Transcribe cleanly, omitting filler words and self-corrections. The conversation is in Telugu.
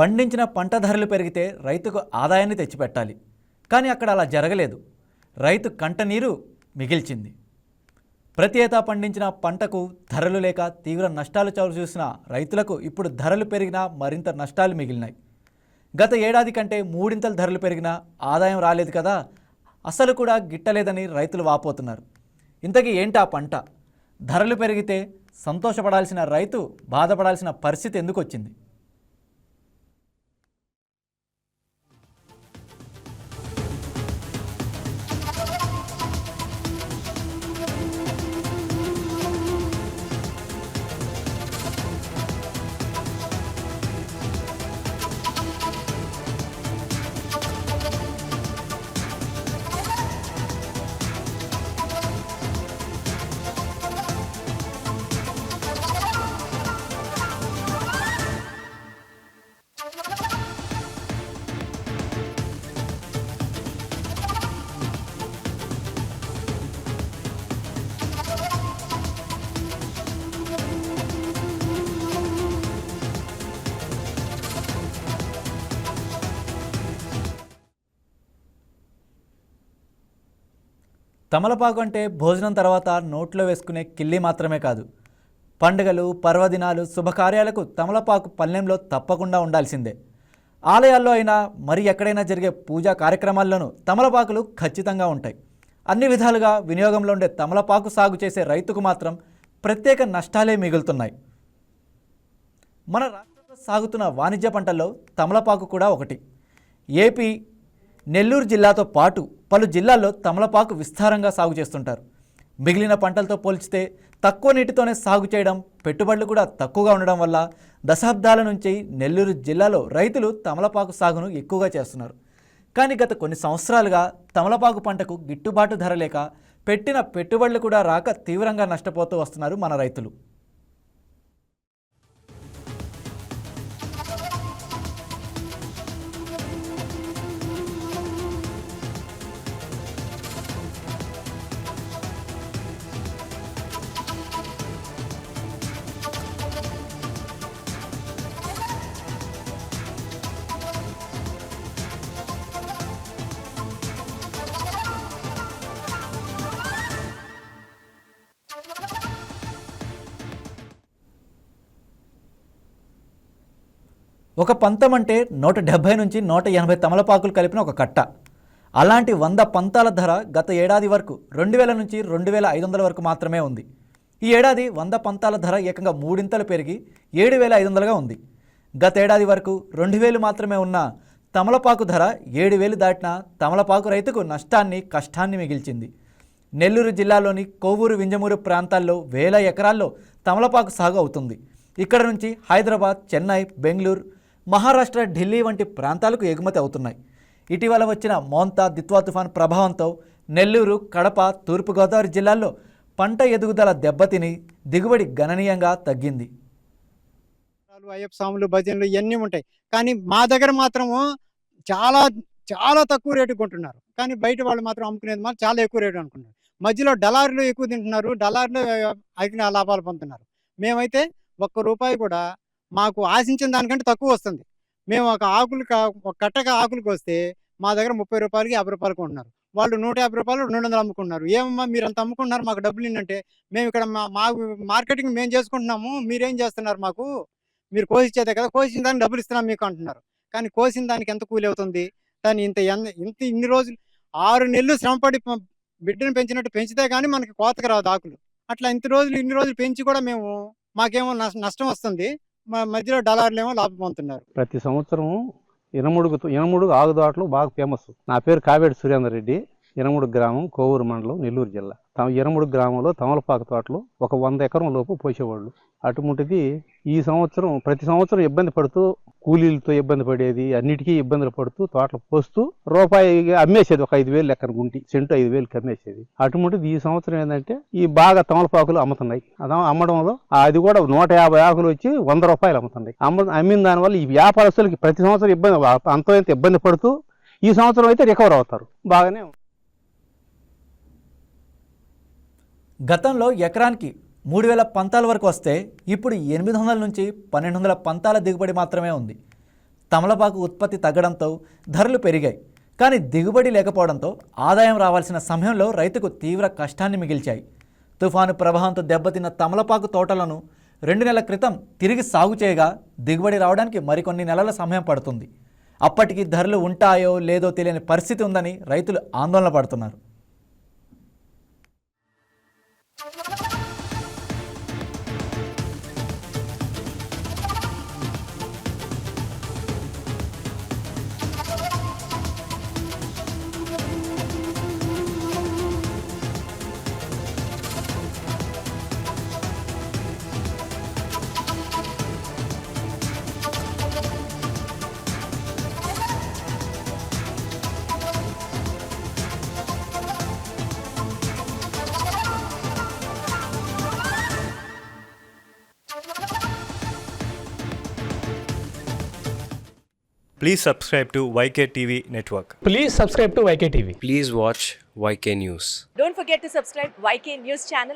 పండించిన పంట ధరలు పెరిగితే రైతుకు ఆదాయాన్ని తెచ్చిపెట్టాలి. కానీ అక్కడ అలా జరగలేదు. రైతు కంటనీరు మిగిల్చింది. ప్రతి ఏటా పండించిన పంటకు ధరలు లేక తీవ్ర నష్టాలు చవిచూసిన రైతులకు ఇప్పుడు ధరలు పెరిగినా మరింత నష్టాలు మిగిలినాయి. గత ఏడాది కంటే మూడింతలు ధరలు పెరిగినా ఆదాయం రాలేదు కదా, అసలు కూడా గిట్టలేదని రైతులు వాపోతున్నారు. ఇంతకీ ఏంటా పంట? ధరలు పెరిగితే సంతోషపడాల్సిన రైతు బాధపడాల్సిన పరిస్థితి ఎందుకు వచ్చింది? తమలపాకు అంటే భోజనం తర్వాత నోట్లో వేసుకునే కిల్లి మాత్రమే కాదు, పండుగలు, పర్వదినాలు, శుభకార్యాలకు తమలపాకు పళ్ళెంలో తప్పకుండా ఉండాల్సిందే. ఆలయాల్లో అయినా మరి ఎక్కడైనా జరిగే పూజా కార్యక్రమాల్లోనూ తమలపాకులు ఖచ్చితంగా ఉంటాయి. అన్ని విధాలుగా వినియోగంలో ఉండే తమలపాకు సాగు చేసే రైతుకు మాత్రం ప్రత్యేక నష్టాలే మిగులుతున్నాయి. మన రాష్ట్రంలో సాగుతున్న వాణిజ్య పంటల్లో తమలపాకు కూడా ఒకటి. ఏపీ నెల్లూరు జిల్లాతో పాటు పలు జిల్లాల్లో తమలపాకు విస్తారంగా సాగు చేస్తుంటారు. మిగిలిన పంటలతో పోల్చితే తక్కువ నీటితోనే సాగు చేయడం, పెట్టుబడులు కూడా తక్కువగా ఉండడం వల్ల దశాబ్దాల నుంచి నెల్లూరు జిల్లాలో రైతులు తమలపాకు సాగును ఎక్కువగా చేస్తున్నారు. కానీ గత కొన్ని సంవత్సరాలుగా తమలపాకు పంటకు గిట్టుబాటు ధర లేక పెట్టిన పెట్టుబడులు కూడా రాక తీవ్రంగా నష్టపోతూ వస్తున్నారు మన రైతులు. ఒక పంతం అంటే 170 నుంచి 180 తమలపాకులు కలిపిన ఒక కట్ట. అలాంటి 100 పంతాల ధర గత ఏడాది వరకు 2000 నుంచి 2500 వరకు మాత్రమే ఉంది. ఈ ఏడాది 100 పంతాల ధర ఏకంగా మూడింతలు పెరిగి 7500గా ఉంది. గత ఏడాది వరకు 2000 మాత్రమే ఉన్న తమలపాకు ధర 7000 దాటిన తమలపాకు రైతుకు నష్టాన్ని, కష్టాన్ని మిగిల్చింది. నెల్లూరు జిల్లాలోని కోవూరు, వింజమూరు ప్రాంతాల్లో వేల ఎకరాల్లో తమలపాకు సాగు అవుతుంది. ఇక్కడ నుంచి హైదరాబాద్, చెన్నై, బెంగళూరు, మహారాష్ట్ర, ఢిల్లీ వంటి ప్రాంతాలకు ఎగుమతి అవుతున్నాయి. ఇటీవల వచ్చిన మోంతా, దిత్వా తుఫాన్ ప్రభావంతో నెల్లూరు, కడప, తూర్పుగోదావరి జిల్లాల్లో పంట ఎదుగుదల దెబ్బతిని దిగుబడి గణనీయంగా తగ్గింది. అయ్యప్ప స్వాములు, భజనలు ఇవన్నీ ఉంటాయి. కానీ మా దగ్గర మాత్రము చాలా చాలా తక్కువ రేటు కొంటున్నారు. కానీ బయట వాళ్ళు మాత్రం అమ్ముకునేది మాత్రం చాలా ఎక్కువ రేటు అనుకుంటున్నారు. మధ్యలో డలార్లు ఎక్కువ తింటున్నారు, డలార్లు అధిక లాభాలు పొందుతున్నారు. మేమైతే ₹1 కూడా మాకు ఆశించిన దానికంటే తక్కువ వస్తుంది. మేము ఒక ఒక కట్టగా ఆకులకు వస్తే మా దగ్గర ₹30, ₹50 కొంటున్నారు. వాళ్ళు ₹150, $200 అమ్ముకుంటున్నారు. ఏమమ్మా మీరు అంత అమ్ముకుంటున్నారు, మాకు డబ్బులు ఏంటంటే, మేము ఇక్కడ మాకు మార్కెటింగ్ మేము చేసుకుంటున్నాము, మీరేం చేస్తున్నారు, మాకు మీరు కోసిచ్చేదే కదా, కోసిన దానికి డబ్బులు ఇస్తున్నాం మీకు అంటున్నారు. కానీ కోసిన దానికి ఎంత కూలి అవుతుంది? దాన్ని ఇన్ని రోజులు 6 నెలలు శ్రమపడి బిడ్డను పెంచినట్టు పెంచితే కానీ మనకి కోతకు రాదు ఆకులు. అట్లా ఇన్ని రోజులు పెంచి కూడా మాకేమో నష్టం వస్తుంది. మధ్యలో డలార్లేమో లాభం పొందుతున్నారు. ప్రతి సంవత్సరం ఇనముడు ఆగుదోటలు బాగా ఫేమస్. నా పేరు కావేటి సురేందర్ రెడ్డి. ఇనముడు గ్రామం, కోవూరు మండలం, నెల్లూరు జిల్లా. ఇనముడు గ్రామంలో తమలపాకు తోటలు ఒక 100 ఎకరం లోపు పోసేవాళ్ళు. అటువంటిది ఈ సంవత్సరం ప్రతి సంవత్సరం ఇబ్బంది పడుతూ, కూలీలతో ఇబ్బంది పడేది, అన్నిటికీ ఇబ్బందులు పడుతూ తోటలు పోస్తూ రూపాయి అమ్మేసేది. ఒక 5000 లెక్కన గుంటి సెంటు 5000కి అమ్మేసేది. అటువంటిది ఈ సంవత్సరం ఏంటంటే ఈ బాగా తమలపాకులు అమ్ముతున్నాయి. అమ్మడంలో అది కూడా 150 ఆకులు వచ్చి ₹100 అమ్ముతున్నాయి. అమ్మిన దానివల్ల ఈ వ్యాపారస్తులకి ప్రతి సంవత్సరం ఇబ్బంది, అంతో ఇంత ఇబ్బంది పడుతూ ఈ సంవత్సరం అయితే రికవర్ అవుతారు. బాగానే. గతంలో ఎకరానికి 3000 పంతాల వరకు వస్తే ఇప్పుడు 800 నుంచి 1200 పంతాల దిగుబడి మాత్రమే ఉంది. తమలపాకు ఉత్పత్తి తగ్గడంతో ధరలు పెరిగాయి. కానీ దిగుబడి లేకపోవడంతో ఆదాయం రావాల్సిన సమయంలో రైతుకు తీవ్ర కష్టాన్ని మిగిల్చాయి. తుఫాను ప్రభావంతో దెబ్బతిన్న తమలపాకు తోటలను 2 నెలల క్రితం తిరిగి సాగు చేయగా దిగుబడి రావడానికి మరికొన్ని నెలల సమయం పడుతుంది. అప్పటికి ధరలు ఉంటాయో లేదో తెలియని పరిస్థితి ఉందని రైతులు ఆందోళన పడుతున్నారు. Please subscribe to YK TV Network. Please subscribe to YK TV. Please watch YK News. Don't forget to subscribe YK News channel.